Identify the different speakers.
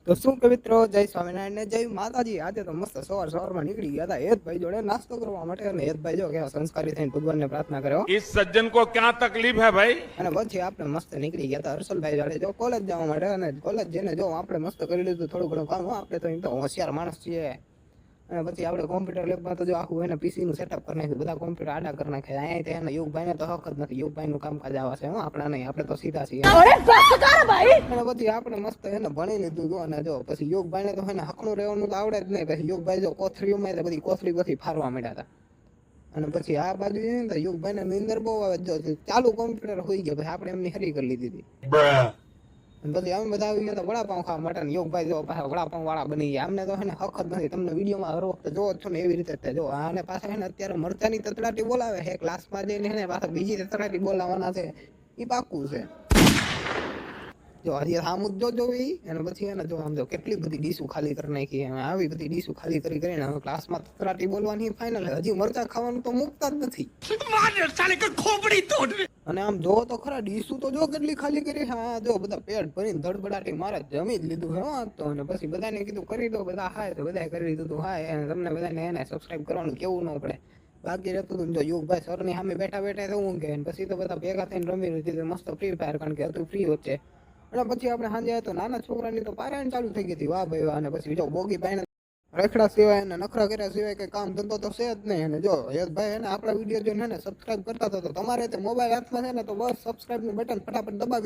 Speaker 1: તો શું કે મિત્રો, જય સ્વામિનારાયણ ને જય માતાજી। આજે તો મસ્ત સવારમાં નીકળી ગયા હતા હેતભાઈ જોડે નાસ્તો કરવા માટે, અને હેતભાઈ જો કેવા સંસ્કારી થઈને ભગવાનને પ્રાર્થના કર્યો।
Speaker 2: इस सज्जन को क्या तकलीफ है भाई?
Speaker 1: અને પછી આપણે મસ્ત નીકળી ગયા હતા હર્ષલભાઈ જોડે જો કોલેજ જવા માટે। અને કોલેજ જઈને જો આપણે મસ્ત કરી લીધું થોડું ઘણું કામ। આપણે તો એમ તો હોશિયાર માણસ છીએ। અને પછી આપણે કોમ્પ્યુટર લેબમાં તો જો આખું એને પીસી નું સેટઅપ કરી નાખ્યું, બધા કોમ્પ્યુટર આડા કરી નાખ્યા। અહીંયા એને યુગભાઈને તો હક જ નથી, યુગભાઈ નું કામકાજ આવા છે, આપણા નહીં, આપણે તો સીધા છીએ। અને પછી આપણે મસ્ત એને ભણી લીધું જો। અને જો પછી યોગભાઈને તો એને હકનું રહેવાનું તો આવડે જ નહીં। પછી યોગભાઈ જો કોથળીઓમાં બધી કોથળી પછી ફારવા માંડ્યા હતા। અને પછી આ બાજુ યોગભાઈને નીંદર બહુ આવે, જો ચાલુ કોમ્પ્યુટર હોઈ ગયો, પછી આપણે એમની હરી કરી લીધી હતી। પછી અમે બધા આવી ગયા તો વડાપાઉં ખાવા માટે, યોગભાઈ જો પાછા વડાપાઉં વાળા બની ગયા। અમને તો એને હક જ નથી, તમને વિડીયોમાં હર વખતે જોવો છો ને એવી રીતે જો આને પાછા એને અત્યારે મરચાની તતડાટી બોલાવે છે ક્લાસમાં જઈને, એને પાછા બીજી તતડાટી બોલાવવાના છે, એ પાકું છે। જો હજી આમ જ જોઈ અને પછી એને જો આમ જો કેટલી બધી ડીશું ખાલી કરી નાખી, આવી બધી ડીશું ખાલી કરીને હવે ક્લાસમાં તતરાટી બોલવાની ફાઇનલ। હજી મરચા ખાવાનું તો મુકતા જ નથી। અને આમ જો તો ખરા ડીશું તો જો કેટલી ખાલી કરી, હા જો બધા પેટ ભરીને ધડબડાટી મારે જમી જ લીધું હે તો। અને પછી બધાને કીધું કરી દો, બધા હાય તો બધાએ કરી દીધું હાય। અને તમને બધાને એને સબસ્ક્રાઇબ કરવાનું કેવું ન પડે, બાકી રહેતું હતું જો યુગભાઈ સરની સામે બેઠા બેઠા થવું કે પછી તો બધા ભેગા થઈને રમી લીધી મસ્ત ફ્રી ફાયર, કારણ કે હતું ફ્રી વચ્ચે। અને પછી આપણે સાંજે તો નાના છોકરાની તો પારાયણ ચાલુ થઈ ગઈ હતી, વાહ ભાઈ વાહ। અને પછી જો બોગી ભાઈ રખડા સિવાય અને નખરા કર્યા સિવાય કઈ કામ ધંધો તો છે જ નહીં। અને જો યશભાઈ એને આપણા વિડીયો જોઈને સબસ્ક્રાઇબ કરતા હતા, તો તમારે મોબાઈલ હાથમાં છે ને તો બસ સબસ્ક્રાઇબ નું બટન ફટાફટ દબાવી